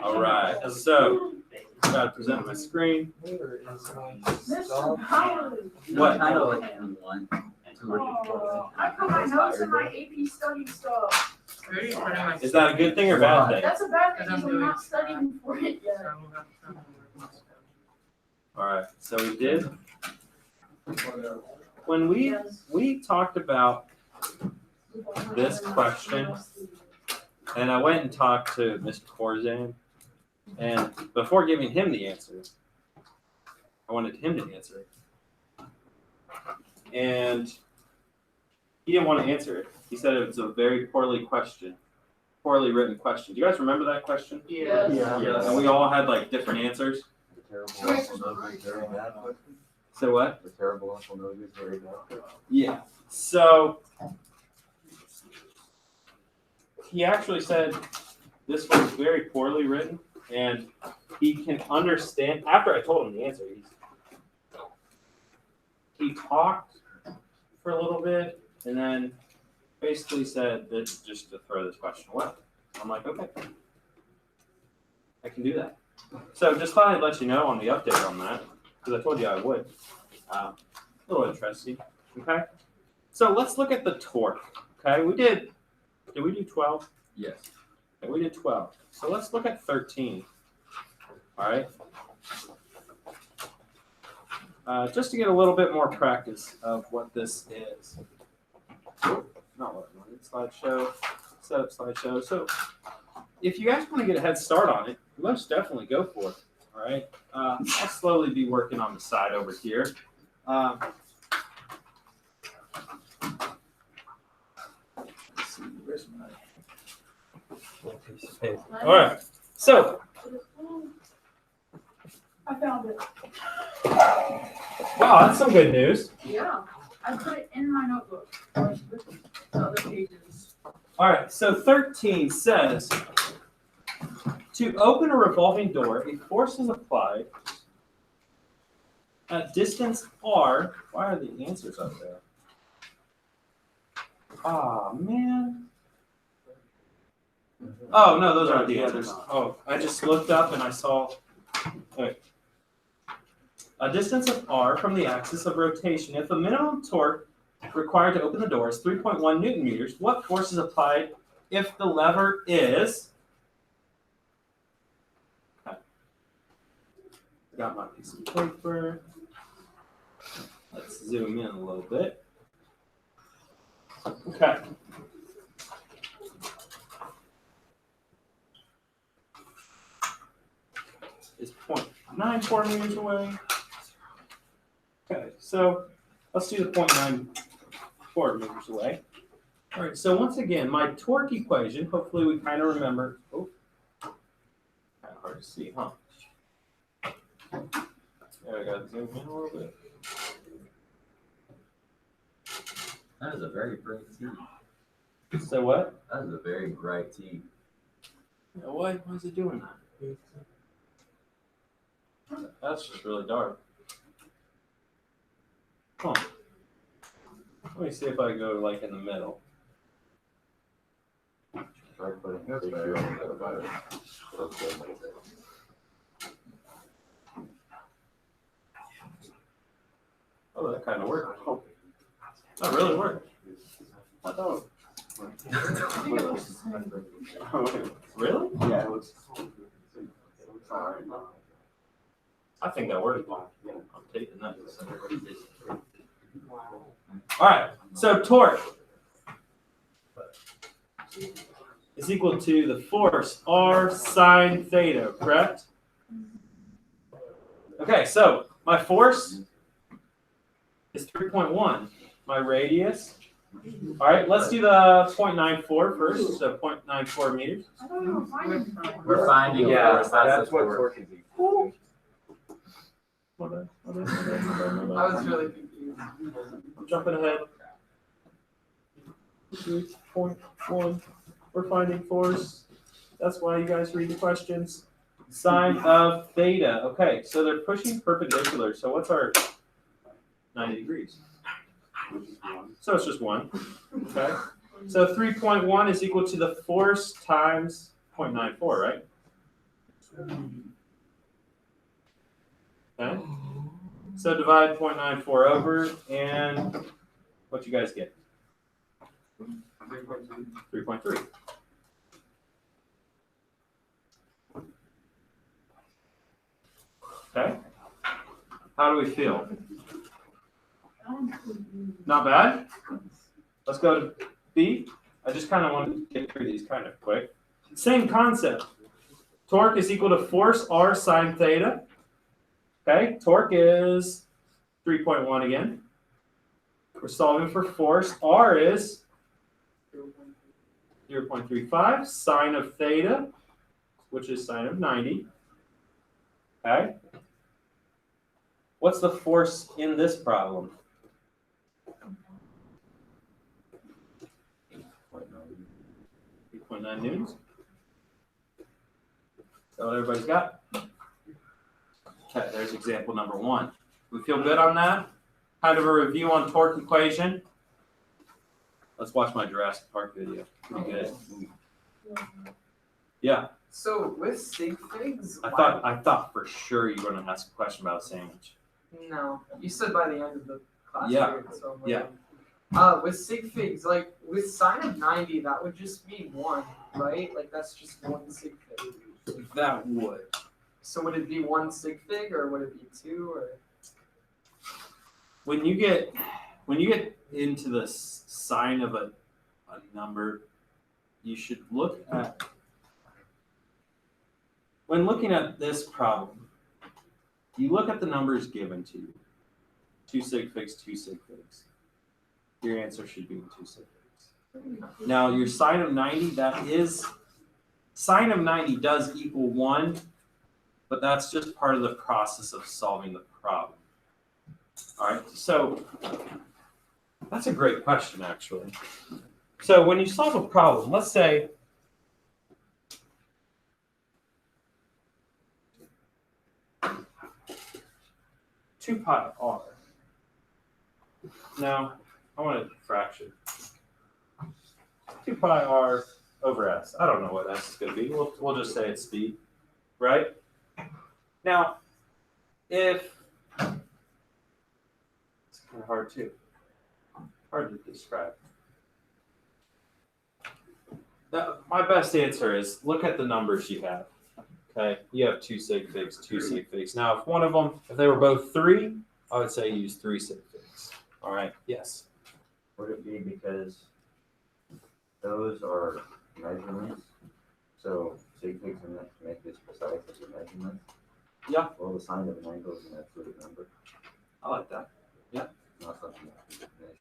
All right, so I gotta present my screen. What? I know one. I put my notes in my AP study stuff. Is that a good thing or bad thing? That's a bad thing because I'm not studying for it yet. All right, so we did. When we talked about this question, and I went and talked to Mr. Corzan, and before giving him the answer, I wanted him to answer it. And he didn't want to answer it. He said it was a very poorly written question. Do you guys remember that question? Yes. Yes. And we all had like different answers. So what? The terrible Uncle Nogue is very bad. Yeah. So he actually said this was very poorly written, and he can understand. After I told him the answer, he talked for a little bit, and then basically said that just to throw this question away. I'm like, okay, I can do that. So just thought I'd let you know on the update on that, because I told you I would. A little interesting. Okay. So let's look at the torque. Okay, did we do 12? Yes. Okay, we did 12. So let's look at 13. All right. Just to get a little bit more practice of what this is. Not what I wanted. Slideshow. Set up slideshow. So if you guys want to get a head start on it, most definitely go for it. All right. I'll slowly be working on the side over here. Let's see, where's my piece of paper? All right. So I found it. wow, that's some good news. Yeah. I put it in my notebook. Like with the other pages. All right, so 13 says, to open a revolving door, a force is applied at distance r. Why are the answers up there? Ah, man. Oh, no, those aren't the answers. Oh, I just looked up and I saw, wait. A distance of r from the axis of rotation. If the minimum torque required to open the door is 3.1 Newton meters, what force is applied if the lever is? Okay. Got my piece of paper. Let's zoom in a little bit. Okay. Is 0.94 meters away. Okay, so let's do the 0.94 meters away. All right, so once again, my torque equation, hopefully we kind of remember. Oh, kind of hard to see, huh? There, I got to zoom in a little bit. That is a very bright T. So what? That is a very bright T. Yeah, why is it doing that? That's just really dark. Huh. Let me see if I go like in the middle. Try putting a picture on the better. Oh, that kind of worked. Oh, that really worked. Oh, really? Yeah, it looks. Alright. I think that worked. I'm taking that. Alright, so torque is equal to the force R sine theta, correct? Okay, so my force is 3.1. My radius. Alright, let's do the 0.94 first, so 0.94 meters. I don't know if I can. We're finding Yeah, force. that's what torque is equal I was really confused. I'm jumping ahead. 3.1. We're finding force. That's why you guys read the questions. Sine of theta. Okay, so they're pushing perpendicular. So what's our 90 degrees? So it's just 1. Okay. So 3.1 is equal to the force times 0.94, right? Okay. So divide 0.94 over, and what you guys get? 3.3. Okay. How do we feel? Not bad? Let's go to B. I just kind of wanted to get through these kind of quick. Same concept. Torque is equal to force R sine theta. Okay, torque is 3.1 again. We're solving for force. R is 0.35 sine of theta, which is sine of 90. Okay. What's the force in this problem? 8.9 newtons. Is that what everybody's got? Okay, there's example number 1. We feel good on that? Kind of a review on torque equation. Let's watch my Jurassic Park video. Pretty good. Yeah. So with sig figs, I thought for sure you were going to ask a question about a sandwich. no, you said by the end of the class. Yeah. Period, so Yeah. With sig figs, like with sine of 90, that would just be 1, right? Like that's just 1 sig fig. That would. So would it be 1 sig fig or would it be 2 or? When you get into the sign of a number, you should look at, when looking at this problem, you look at the numbers given to you. 2 sig figs, 2 sig figs. Your answer should be 2 sig figs. Now your sine of 90, sine of 90 does equal 1, but that's just part of the process of solving the problem. All right, so that's a great question, actually. So when you solve a problem, let's say two pi r. Now I want a fraction. 2 pi r over s. I don't know what s is going to be. We'll just say it's speed, right? Now, if it's kind of hard too. Hard to describe. My best answer is look at the numbers you have. Okay, you have 2 sig figs, 2 sig figs. Now, if one of them, if they were both 3, I would say use 3 sig figs. All right. Yes. Would it be because those are measurements? So sig figs are meant to make this precise as a measurement? Yeah. Well, the sine of an angle is an absolute number. I like that. Yeah. Not something that can be measured.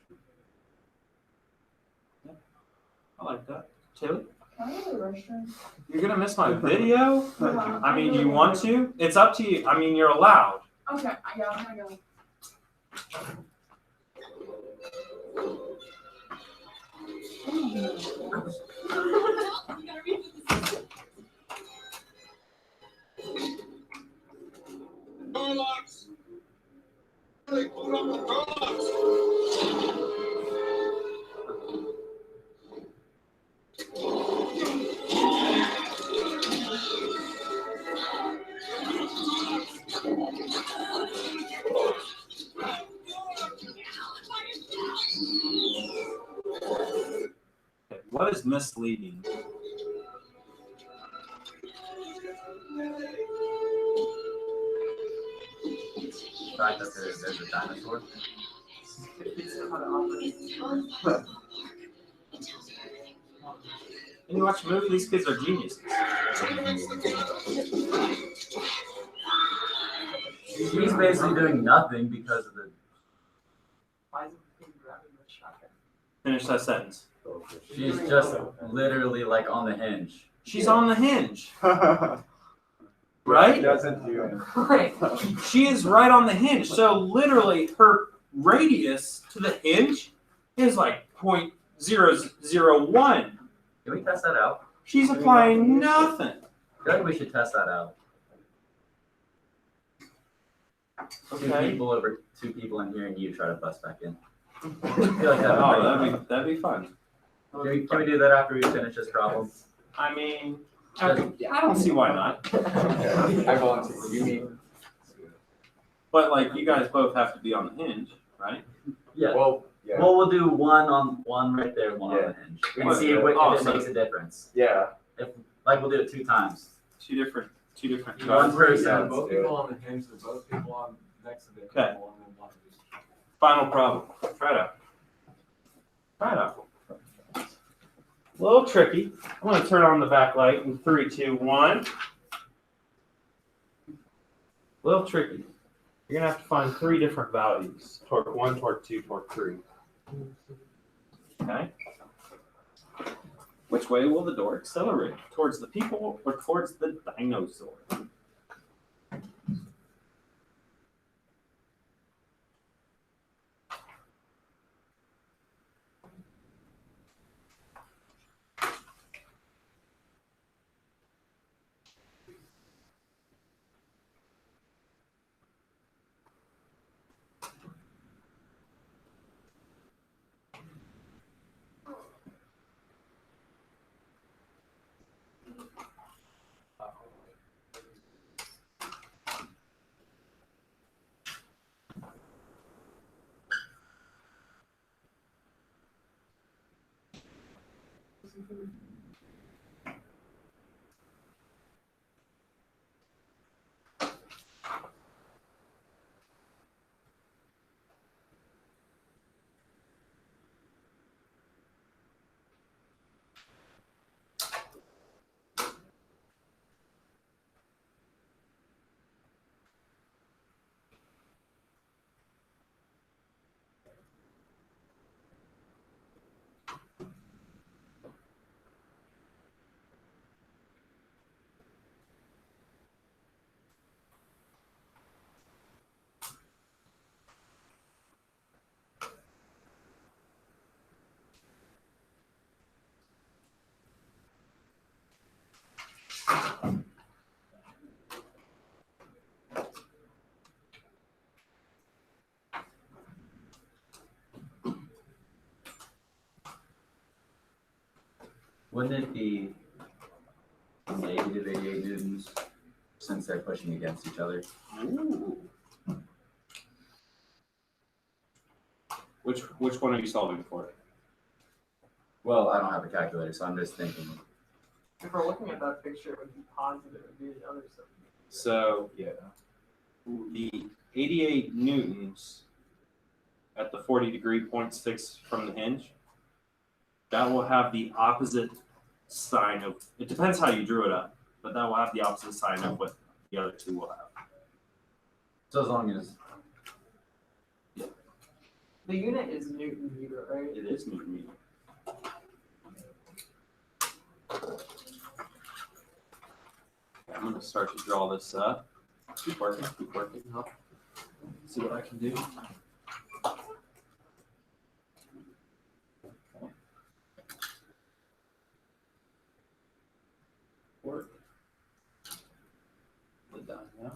I like that. Taylor? Can I go to the restroom? You're gonna miss my video? Yeah. I mean, you want to? It's up to you. I mean, you're allowed. Okay, yeah, I'm gonna go. Door locks. They put up the door locks. Okay, what is misleading? The fact that there's a dinosaur. When you watch a movie, these kids are geniuses. She's basically doing nothing because of the. Why is it grabbing the shotgun? Finish that sentence. She's just literally like on the hinge. She's on the hinge, Right? right? Doesn't do it. Right. She is right on the hinge. So literally, her radius to the hinge is like 0.001. Can we test that out? She's applying nothing. I feel like we should test that out. Okay. Two people in here, and you try to bust back in. I feel like that'd Oh, that'd be fun. Can we do that after we finish this problem? I mean, I don't see why not. I volunteer. You mean? But like, you guys both have to be on the hinge, right? Yeah. Well, yeah. Well, we'll do one right there, one on the hinge. We can see if it makes a difference. Yeah. Like we'll do it 2 times. Two different One guys. person. Yeah, Both people on the hinge, they're both people on next to the Okay. people, and then one of these. Final problem. Try it out. Try it out. A little tricky. I'm gonna turn on the backlight in 3, 2, 1. A little tricky. You're gonna have to find 3 different values. Torque 1, torque 2, torque 3. Okay? Which way will the door accelerate? Towards the people or towards the dinosaur? Wouldn't it be negative 88 newtons since they're pushing against each other? Ooh. Which one are you solving for? Well, I don't have a calculator, so I'm just thinking. If we're looking at that picture, it would be positive, it would be the other side. So Yeah. the 88 newtons at the 40-degree 0.6 from the hinge, that will have the opposite sign of, it depends how you drew it up, but that will have the opposite sign of what the other 2 will have. So as long as The unit is Newton meter, right? It is Newton meter. I'm going to start to draw this up. Keep working. Huh? See what I can do. Okay. Work. Put that now.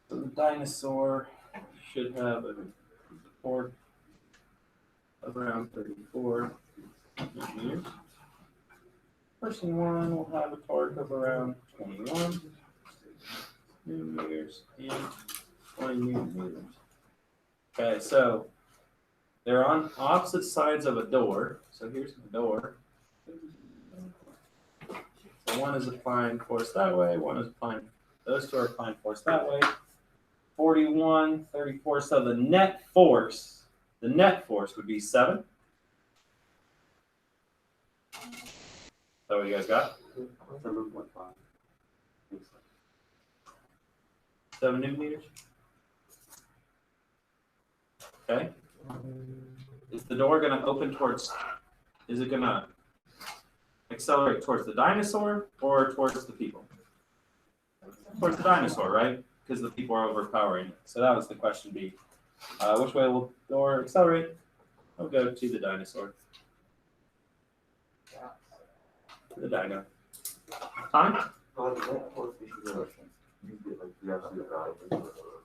So the dinosaur should have a torque of around 34 meters. Person 1 will have a torque of around 21 newton meters and 20 newton meters. Okay, so they're on opposite sides of a door. So here's the door. So one is applying force that way, one is applying, those 2 are applying force that way. 41, 34. So the net force would be 7. So what you guys got? 7.5. 7 newton meters. Okay. Is the door gonna open towards, is it gonna accelerate towards the dinosaur or towards the people? Towards the dinosaur, right? Because the people are overpowering it. So that was the question B. Which way will the door accelerate? I'll go to the dinosaur. The dino. Time?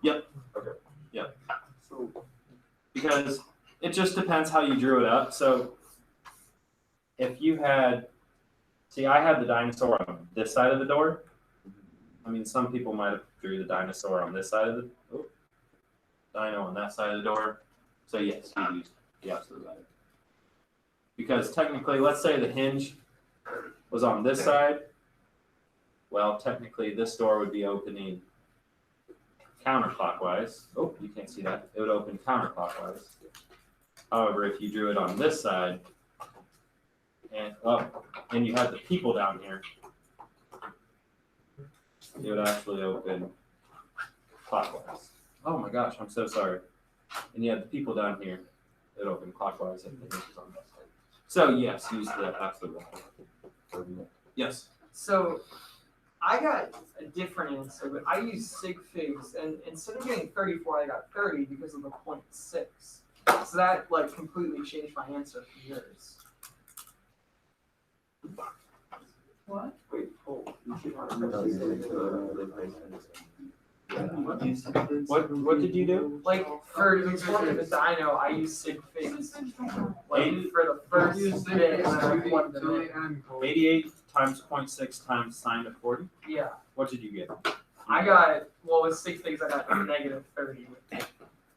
Yep. Okay. Yep. So, Because it just depends how you drew it up. So if you had, see, I had the dinosaur on this side of the door. I mean, some people might have drew the dinosaur on this side of the, dino on that side of the door. So yes, you used the absolute right. Because technically, let's say the hinge was on this side. Well, technically, this door would be opening counterclockwise. Oh, you can't see that. It would open counterclockwise. However, if you drew it on this side, and you had the people down here, it would actually open clockwise. Oh my gosh, I'm so sorry. And you had the people down here, it would open clockwise and the hinge was on that side. So yes, use the absolute right. Yes. So I got a different answer, but I used sig figs, and instead of getting 34, I got 30 because of the 0.6. So that like completely changed my answer from yours. What? wait, hold. You should not What did you do? Like for the torque of the dyno, I used sig figs. Like for the first bit, and then I plugged them in. 88 times 0.6 times sine of 40. Yeah, What did you get? I got with sig figs, I got negative 30.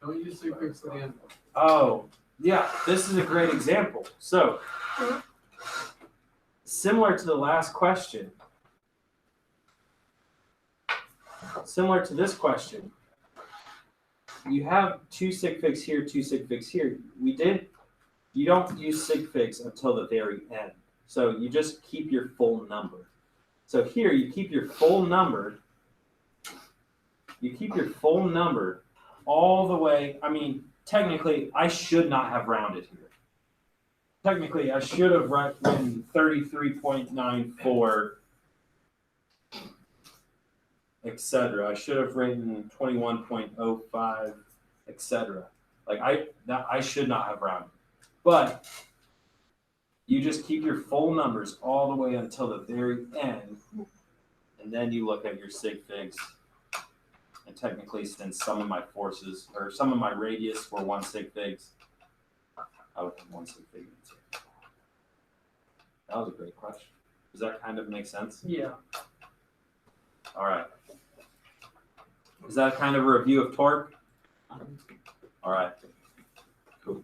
Don't use sig figs to the end. Oh, yeah, this is a great example. So, similar to the last question, similar to this question, you have 2 sig figs here, 2 sig figs here. You don't use sig figs until the very end. So you just keep your full number. So here you keep your full number. You keep your full number all the way. I mean, technically, I should not have rounded here. Technically, I should have written 33.94, etc. I should have written 21.05, etc. Like I should not have rounded. But you just keep your full numbers all the way until the very end, and then you look at your sig figs. And technically, since some of my forces or some of my radius were 1 sig figs, I would have 1 sig fig. That was a great question. Does that kind of make sense? Yeah. All right. Is that kind of a review of torque? All right. Cool.